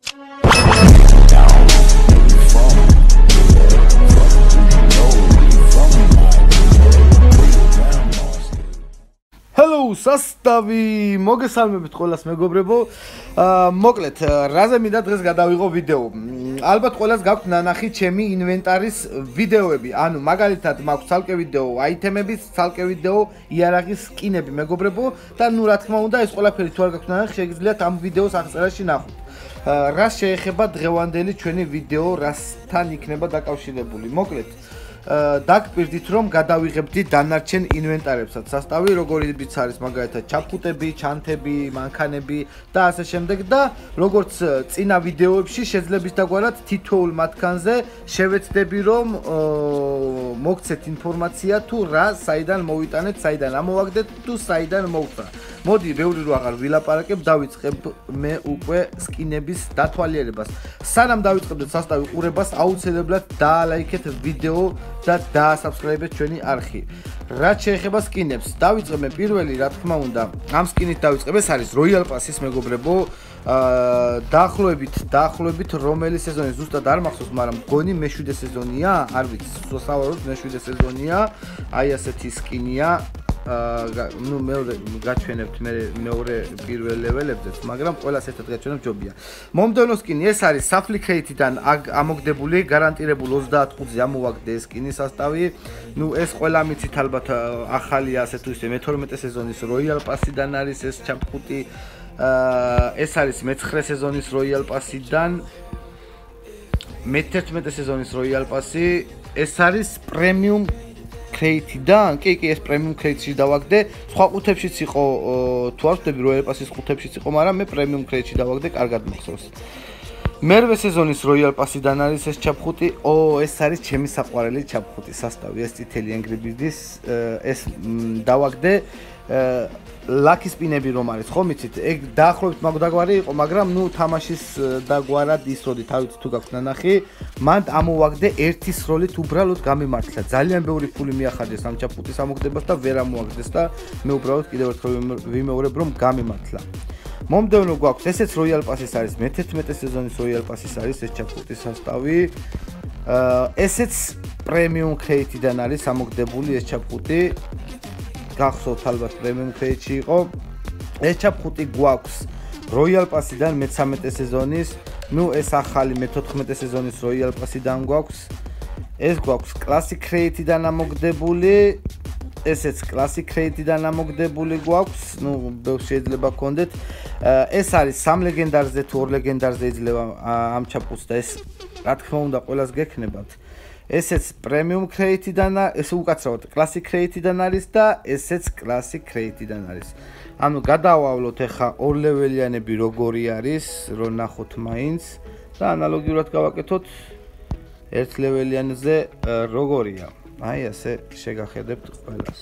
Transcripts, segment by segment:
Hello, სასტავი, მოგესალმებით ყველას მეგობრებო. მოკლედ, რაზე მინდა დღეს გადავიღო ვიდეო. ალბათ ყველას გაქვთ ნანახი ჩემი ინვენტარის ვიდეოები. ანუ მაგალითად მაქვს ცალკე ვიდეო აიტემების, ცალკე ვიდეო იარაღის სკინები მეგობრებო და რა თქმა უნდა ეს ყველაფერი თუ არ გაქვთ ნანახი, შეგიძლიათ ამ ვიდეოს აღწერაში ნახოთ. რას შეეხება დღევანდელი ჩვენი ვიდეო, რასთან იქნება დაკავშირებული. მოკლედ დაგპირდით რომ გადავიღებდი დანარჩენ ინვენტარებსაც. სასტავი როგორიც არის მაგალითად ჩაფხუტები, ჩანთები, მანქანები და ასე შემდეგ და როგორც წინა ვიდეოებში შეძლებს დაგვარად თითოეულ მათგანზე შევეცდები რომ მოგცეთ ინფორმაცია თუ რა საიდან მოვიტანეთ, საიდან ამოვაგდეთ თუ საიდან მოვწვა. მოდი, ბევრი რო აღარ ვილაპარაკებ, დავიწყებ მე უკვე სკინების დათვალიერებას. სანამ დავიწყებდეთ სასტავი ყურებას, აუცილებლად დაალაიქეთ ვიდეო და დაასაბსკრაიბეთ ჩვენი არხი. რაც შეეხება სკინებს, დავიწყებ მე პირველი, რა თქმა უნდა, ამ სკინით დავიწყებ, ეს არის Royal Pass-ის მეგობრებო. დაახლოებით რომელი სეზონი ზუსტად არ მახსოვს, მაგრამ მგონი მე-7 სეზონია, არ ვიცი, სავარაუდოდ მე-7 სეზონია, აი ასეთი სკინია. ნუ მეორე გაჩვენებთ მეორე პირველ ლეველებზეც, მაგრამ ყველას ერთად გაჩვენებ ჯობია. მომდევნო სკინი ეს არის Safely Crate-დან ამოგდებული, გარანტირებულ 30 ხუთზე ამოვაგდე ეს სკინი სასტავი. ნუ ეს ყველა მიცით ალბათ ახალია ასე თუ ისე მე-12 სეზონის Royal Pass-დან არის ეს ჩაფხუტი. ეს არის მე-9 სეზონის Royal Pass-დან, მე-11 სეზონის Royal Pass-ი, ეს არის Premium Crate-დან, კი, ეს Premium Crate-ში დავაგდე. სხვა ყუთებშიც იყო, თუ არ ვთქვი, Royal Pass-ის ყუთებშიც იყო, მაგრამ მე Premium Crate-ში დავაგდე, კარგად მახსოვს. მერვე სეზონის Royal Pass-დან არის ეს ჩაფხუტი. ეს არის ჩემი საყვარელი ჩაფხუტი, სასტავი, ეს წითელი Angry Birds-ის, ეს დავაგდე. Lucky Spin-ები რომ არის, ხო მიცით, ეგ დაახლოებით მაგდაგვარი იყო, მაგრამ ნუ თამაშის დაგვარად ისროდი, თავით თუ გაქვთ ნანახი, მან ამოვაგდე ერთი სროლით უბრალოდ გამიმართლა. ძალიან ბევრი ფული მიახარჯეს ამ ჩაფხუტის ამოგდებას და ვერ ამოაგდეს და მე უბრალოდ კიდევ ერთხელ ვიმეორებ რომ გამიმართლა. მომდევნო გვაქვს, ესეც Royal Pass-ის არის, მე-11 სეზონის Royal Pass-ის არის ეს ჩაფხუტის სასტავი. ესეც Premium Crate-დან არის ამოგდებული ეს ჩაფხუტი. გახსოვთ ალბათ Premium Crate-ში იყო. ეს ჩაფხუტი გვაქვს Royal Pass-დან მე-13 სეზონის, ნუ ეს ახალი მე-14 სეზონის Royal Pass-დან გვაქვს. ეს გვაქვს Classic Crate-დან ამოგდებული. ესეც Classic Crate-დან ამოგდებული გვაქვს, ნუ შეიძლება გქონდეთ. ეს არის 3 ლეგენდარზე თუ 2 ლეგენდარზე იძლევა ამ ჩაფხუტს და ეს რა თქმა უნდა ყველას გექნებათ. ესეც Premium Crate-დან, ეს უკაცრავად Classic Crate-დან არის და ესეც Classic Crate-დან არის. ანუ გადავავლოთ ახლა 2 ლეველიანები როგორი არის, რომ ნახოთ მაინც და ანალოგიურად გავაკეთოთ 1 ლეველიანზე როგორია. აი ასე შეგახედებთ ყველას.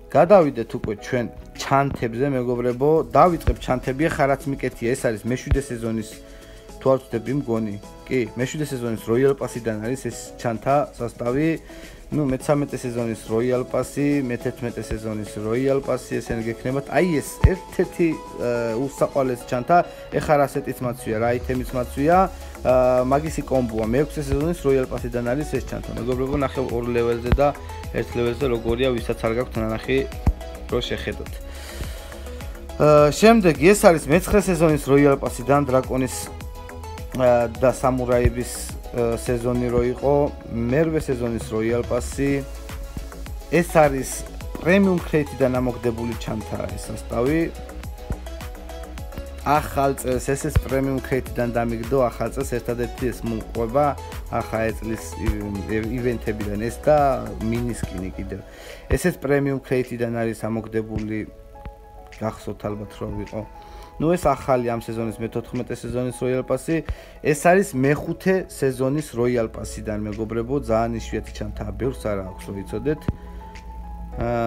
გადავიდეთ უკვე ჩვენ ჩანთებზე მეგობრებო, დავიწყებ ჩანთები, ახლა რაც მიკეთია, ეს არის მე-7 სეზონის თუ არ ვთქვი მგონი, კი, მე-7 სეზონის Royal Pass-დან არის ეს ჩანთა სასტავი. ნუ მე-13 სეზონის Royal Pass-ი, მე-11 სეზონის Royal Pass-ი, ესენი გექნებათ. აი ეს ერთ-ერთი უსაყვარლესი ჩანთა, ეხლა რა სეტიც მაცვია, რა აიტემიც მაცვია, მაგისი კომბოა. მე-6 სეზონის Royal Pass-დან არის ეს ჩანთა. მეგობრებო, ნახე 2 ლეველზე და 1 ლეველზე როგორია, ვისაც არ გაქვთ ნანახი, რო შეხედოთ. შემდეგი ეს არის მე-9 სეზონის Royal Pass-დან დრაკონის და სამურაების სეზონი რო იყო, მე-8 სეზონის Royal Pass-ი. ეს არის Premium Crate-დან ამოგდებული ჩანთა ეს სასტავი. ახალ წელს ეს Premium Crate-დან დამიგდო, ახალ წელს ერთადერთი ეს მოყვება ახლა წლის ივენთებიდან ეს და mini skin-ი კიდევ. ესეც Premium Crate-დან არის ამოგდებული, გახსოვთ ალბათ რომ ვიყო. ნუ ეს ახალი ამ სეზონის მე-14 სეზონის Royal Pass-ი, ეს არის მე-5 სეზონის Royal Pass-დან მეგობრებო, ძალიან იშვიათი ჩანთაა, ბევრს არ აქვს რომ იცოდეთ.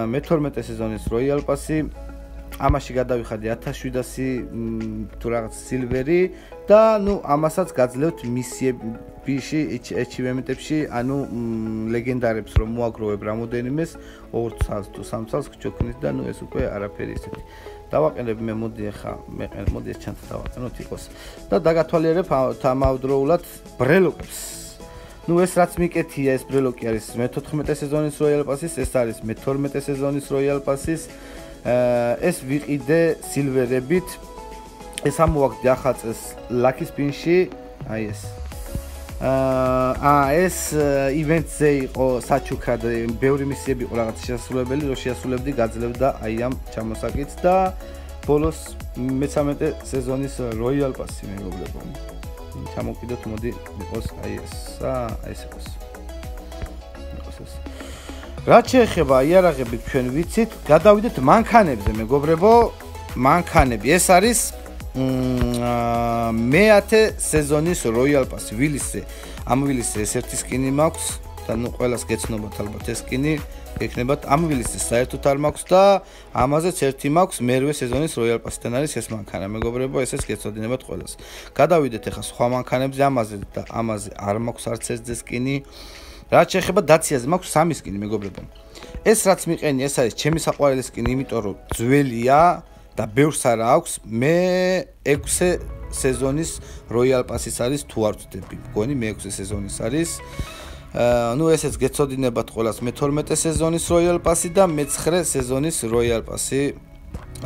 მე-12 სეზონის Royal Pass-ი, ამაში გადავიხადე 1700 თუ რაღაც silver-ი და ნუ ამასაც გაძლევთ მისიებში, achievement-ებში, ანუ ლეგენდარებს რომ მოაგროვებ რამოდენიმეს 2 წელს თუ 3 წელს გჩოქნით და ნუ ეს უკვე არაფერი ისეთი. დავაყენებ მე მოდი ახლა მოდი ეს ჩანთა დავაყენოთ იყოს და დაგათვალიერებ თამავდროულად ბრელოკებს. ნუ ეს რაც მიკეთია ეს ბრელოკი არის მე-14 სეზონის Royal Pass-ის, ეს არის მე-12 სეზონის Royal Pass-ის. ეს ვიყიდე სილვერებით. ეს ამოვაგდი ახალ წელს Lucky Spin-ში, აი ეს. ეს ივენტზე იყო საჩუქრად, ბევრი მისიები იყო რაღაც შეასრულებელი, რო შეასრულებდი გაძლევდა აი ამ ჩამოსაკიც და ბოლოს მე-13 სეზონის Royal Pass-ი მეგობრებო. ჩამოვკიდოთ, მოდი იყოს აი ეს, აი ეს იყოს. რაც შეეხება იარაღებით ჩვენ ვიცით, გადავიდეთ მანქანებზე მეგობრებო, მანქანები. ეს არის მე-10 სეზონის Royal Pass ვილისზე. ამ ვილისზე ეს ერთი სკინი მაქვს და ნუ ყველას გეცნობათ ალბათ ეს სკინი, ეკნებათ ამ ვილისზე საერთოდ არ მაქვს და ამაზეც ერთი მაქვს მე-8 სეზონის Royal Pass-თან არის ეს მანქანა მეგობრებო, ესეც გეცოდინებათ ყველას. გადავიდეთ ახლა სხვა მანქანებზე, ამაზე და ამაზე არ მაქვს არც ერთზე სკინი. რაც შეეხება დაციაზე მაქვს 3 სკინი მეგობრებო. ეს რაც მიყენი, ეს არის ჩემი საყვარელი სკინი, იმიტომ რომ ძველია და ბევრს არ აქვს. მე-6 სეზონის Royal Pass-ის არის თუ არ ვწდები. მგონი მე-6 სეზონის არის. ნუ ესეც გეცოდინებათ ყველას მე-12 სეზონის Royal Pass-ი და მე-9 სეზონის Royal Pass-ი.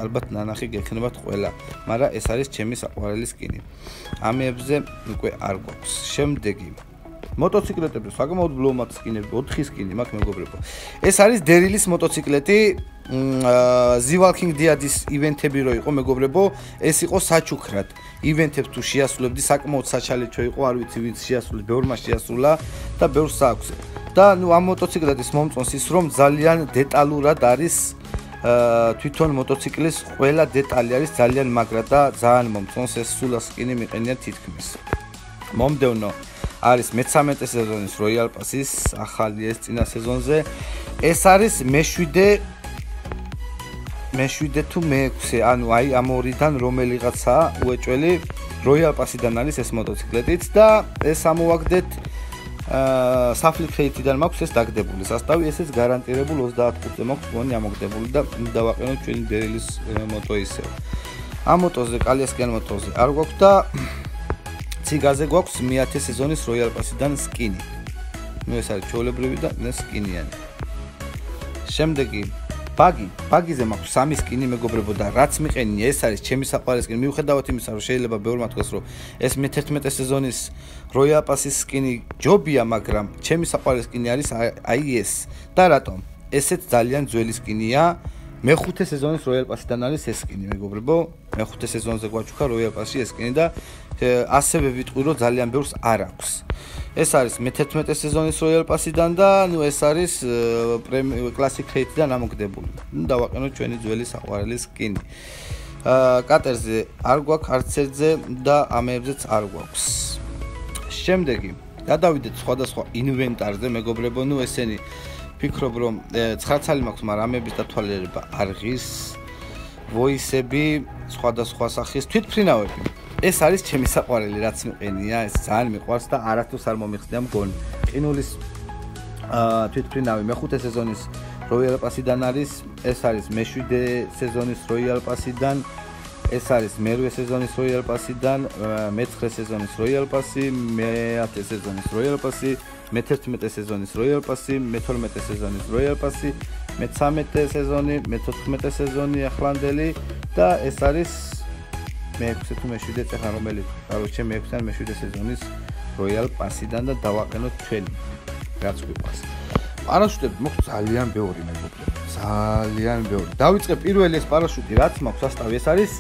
ალბათ ნანახი გექნებათ ყველა, მაგრამ ეს არის ჩემი საყვარელი სკინი. ამებზე უკვე არ გვაქვს. შემდეგი მოტოციკლეტები, საკმაოდ ბლომად სკინები, 4 სკინი მაქვს მეგობრებო. ეს არის დერილის მოტოციკლეტი, The Walking Dead-ის ივენთები რო იყო მეგობრებო, ეს იყო საჩუქრად. ივენთებს თუ შეასრულებდი, საკმაოდ საჩალეჩო იყო, არ ვიცი ვინც შეასრულებს, ბევრმა შეასრულა და ბევრს აქვს. და ნუ ამ მოტოციკლეტის მომწონს ის რომ ძალიან დეტალურად არის თვითონ მოტოციკლის ყველა დეტალი არის ძალიან მაგრა და ძალიან მომწონს ეს სულა სკინი მიყენია თითქმის. მომდევნო არის მე-13 სეზონის Royal Pass-ის ახალი ეს წინა სეზონზე. ეს არის მე-7 თუ მე-6, ანუ აი ამ ორიდან რომელიღაცა უეჭველი Royal Pass-იდან არის ეს მოტოციკლეტიც და ეს ამოვაგდეთ Safely Crate-დან მაქვს ეს დაგდებული სასტავი, ესეც გარანტირებულ 30 წუთზე მაქვს მგონი ამოგდებული და დავაყენოთ ჩვენი დერილის მოტო ისევ. ამ მოტოზე, კალიასკიან მოტოზე არ გვაქვს და ციგაზე გვაქვს მე-10 სეზონის Royal Pass-იდან სკინი. ნუ ეს არის ჩვეულებრივი და სკინიანი. შემდეგი ბაგიზე მაქვს 3 სკინი მეგობრებო და რაც მიყენია ეს არის ჩემი საყვარელი სკინი. მიუხედავად იმისა, რომ შეიძლება ბევრმა თქვას, რომ ეს მე-11 სეზონის Royal Pass-ის სკინი ჯობია, მაგრამ ჩემი საყვარელი სკინი არის აი ეს. და რატომ? ესეც ძალიან ძველი სკინია. მე-5 სეზონის Royal Pass-იდან არის ეს სკინი მეგობრებო. მე-5 სეზონზე გვაჩუქა Royal Pass-ი ეს სკინი და ასევე ვიტყვი, რომ ძალიან ბევრს არ აქვს. ეს არის მე-11 სეზონის Royal Pass-იდან და ნუ ეს არის Classic Crate-დან ამოგდებული. ნუ დავაყენოთ ჩვენი ძველი საყვარელი სკინი. კატერზე არ გვაქვს არც ერთზე და ამებზეც არ გვაქვს. შემდეგი გადავიდეთ სხვადასხვა ინვენტარზე მეგობრებო, ნუ ესენი ფიქრობ რომ 9 ცალი მაქვს, მაგრამ ამების დათვალიერება არ ღირს. ვოისები, სხვადასხვა სახის თვითფრინავები. ეს არის ჩემი საყვარელი, რაც მიყენია, ეს ძალიან მიყვარს და არასდროს არ მომიხსნია მგონი. ყინულის თვითფრინავი მე-5 სეზონის Royal Pass-იდან არის, ეს არის მე-7 სეზონის Royal Pass-იდან, ეს არის მე-8 სეზონის Royal Pass-იდან, მე-9 სეზონის Royal Pass-ი, მე-10 სეზონის Royal Pass-ი, მე-11 სეზონის Royal Pass-ი, მე-12 სეზონის Royal Pass-ი, მე-13 სეზონი, მე-14 სეზონი ახლანდელი და ეს არის მე-6 თუ მე-7 წეხა რომელი, კაროჩე მე-6-დან მე-7 სეზონის Royal Pass-იდან და დავაყენოთ ჩვენი, რაც გვიყვარს. პარაშუტები მოხდა ძალიან ბევრი მეგობრებო, ძალიან ბევრი. დავიწყე პირველი ეს პარაშუტი, რაც მაქვს სასტავი, ეს არის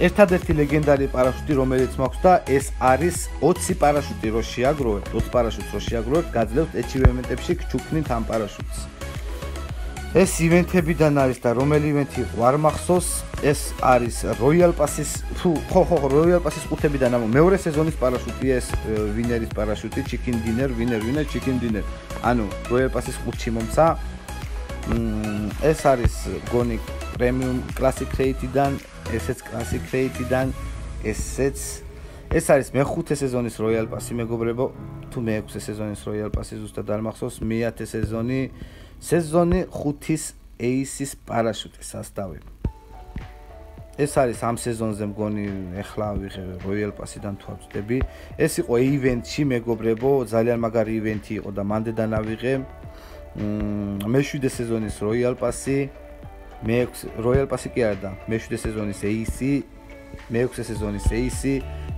ერთადერთი ლეგენდარი პარაშუტი, რომელიც მაქვს და ეს არის 20 პარაშუტი, რო შეაგროვებთ, 20 პარაშუტს რო შეაგროვებთ, გაძლევთ ეჩივემენტებში გჩუქნით ამ პარაშუტს. ეს ივენთებიდან არის და რომელი ივენთი არ მახსოვს, ეს არის Royal Pass-ის, Royal Pass-ის ყუთებიდან ამ მეორე სეზონის პარაშუტია ეს ვინერის პარაშუტი, Chicken Dinner, winner, Chicken Dinner. ანუ Royal Pass-ის ყუთში მომცა. ეს არის გონი Premium Classic Crate-დან, ესეც Classic Crate-დან, ეს არის მე-5 სეზონის Royal Pass-ი მეგობრებო, თუ მე-6 სეზონის Royal Pass-ი ზუსტად არ მახსოვს, მე-10 სეზონი 5-ის Ace-ის პარაშუტი სასტავი. ეს არის ამ სეზონზე მგონი ეხლა ვიღე Royal Pass-დან თუ ვწდები. ეს იყო ივენტში, მეგობრებო, ძალიან მაგარი ივენტი იყო და მანდედან ავიღე. მე-7 სეზონის Royal Pass-ი, მე-6 Royal Pass-ი კი არა და მე-7 სეზონის AC, მე-6 სეზონის AC,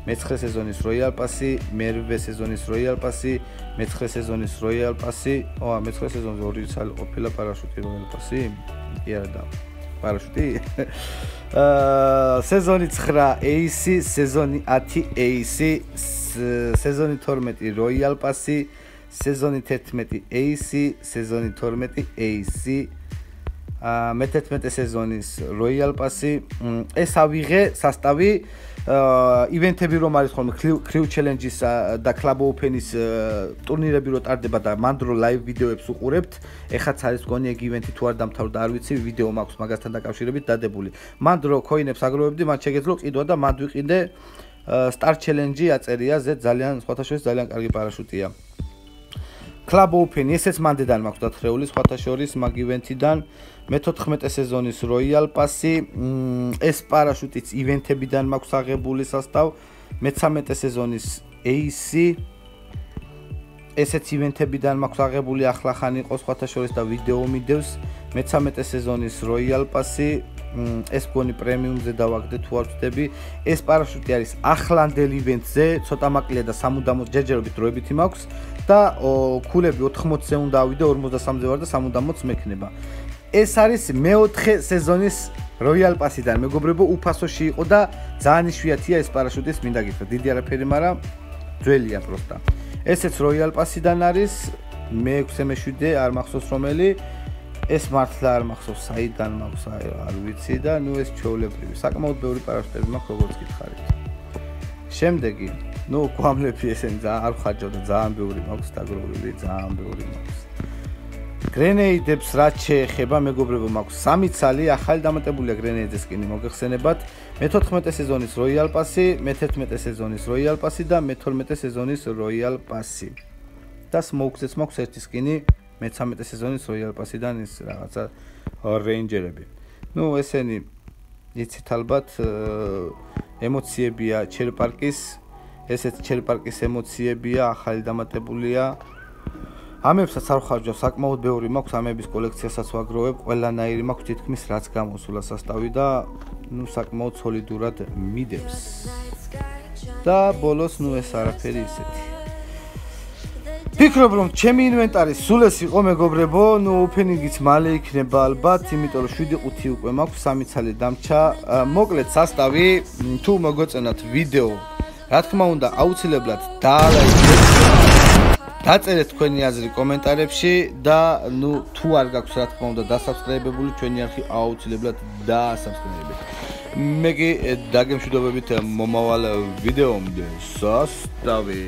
მე-9 სეზონის Royal Pass-ი, მე-8 სეზონის Royal Pass-ი, მე-9 სეზონის Royal Pass-ი. მე-9 სეზონზე 2 წელი ყოფილა პარაშუტი Royal Pass-ი. კი არა და პარაშუტი. სეზონი 9 AC, სეზონი 10 AC, სეზონი 12 Royal Pass-ი, სეზონი 11 AC, სეზონი 12 AC. მე-11 სეზონის Royal Pass-ი. ეს ავიღე სასტავი ივენთები რომ არის ხოლმე Crew Challenge-ის და Club Open-ის ტურნირები რო ტარდება და მანდ რო live ვიდეოებს უყურებთ, ეხაც არის გონი ეგ ივენთი თუ არ დამთავრდა არ ვიცი, ვიდეო მაქვს მაგასთან დაკავშირებით დადებული. მანდ რო coin-ებს აგროვებდი, მან შეგეძლო ყიდვა და მანდ ვიყიდე Star Challenge-ი აწერია, ზედ ძალიან სხვათა შორის ძალიან კარგი პარაშუტია. Club Open, ესეც მანდედან მაქვს დათხრეული, სხვათა შორის მაგ ივენთიდან. მე-14 სეზონის Royal Pass-ი, ეს პარაშუტიც ივენთებიდან მაქვს აღებული სასტავ. მე-13 სეზონის AC, ესეც ივენთებიდან მაქვს აღებული, ახლახან იყო სხვათა შორის და ვიდეო მიდევს. მე-13 სეზონის Royal Pass-ი, ეს გონი პრემიუმზე დავაგდე თუ არ ვწდები. ეს პარაშუტი არის ახლანდელ ივენტზე, ცოტა მაკლია და სამუდამოდ ჯერჯერობით დროებითი მაქვს და ქულები 80-ზე უნდა ავიდე, 53-ზე ვარ და სამუდამოდ მექნება. ეს არის მე-4 სეზონის Royal Pass-დან, მეგობრებო, უფასოში იყო და ძალიან იშვიათია ეს პარაშუტის, მინდა გითხრათ, დიდი არაფერი, მაგრამ ძველია პროსტა. ესეც Royal Pass-დან არის, მე-6 მე-7 არ მახსოვს რომელი. ეს მართლა არ მახსოვს საიდან მაქვს, არ ვიცი და ნუ ეს ჩვეულებრივი. საკმაოდ ბევრი პარაშუტები მაქვს, როგორც გითხარით. შემდეგი, გვამლები ესენი ძალიან არ ხარჯავდა, ძალიან ბევრი მაქვს დაგროვილი, ძალიან ბევრი მაქვს. გრენეიდებს რაც შეეხება, მეგობრებო, მაქვს 3 ცალი, ახალი დამატებულია გრენეიდეს სკინი მოგეხსენებათ. მე-14 სეზონის Royal Pass-ი, მე-11 სეზონის Royal Pass-ი და მე-12 სეზონის Royal Pass-ი. და Smoke-ს მაქვს ერთი სკინი მე-13 სეზონის Royal Pass-დან ის რაღაცა რეინჯერები. ესენი იცით ალბათ ემოციებია ჩერპარკის, ესეც ჩერპარკის ემოციებია, ახალი დამატებულია. ამებსაც არ ხარჯავ, საკმაოდ ბევრი მაქვს, ამების კოლექციასაც ვაგროვებ, ყველანაირი მაქვს თითქმის რაც გამოსულა სასტავი და საკმაოდ სოლიდურად მიდევს. და ბოლოს ეს არაფერი ისეთი. ფიქრობ რომ ჩემი ინვენტარი სულ ეს იყო, მეგობრებო, ოფენინგიც მალე იქნება ალბათ, იმიტომ რომ 7-5 უკვე მაქვს, 3 ცალი დამჭა. მოკლედ სასტავი, თუ მოგოწონათ ვიდეო, რა თქმა უნდა, აუცილებლად დაალაიქეთ. დაწერეთ თქვენი აზრი კომენტარებში და თუ არ გაქვს რა თქმა უნდა დასაბსკრაიბებული ჩვენი არხი აუცილებლად დაასაბსკრაიბეთ. მე კი დაგემშვიდობებით მომავალ ვიდეომდე. სასტავი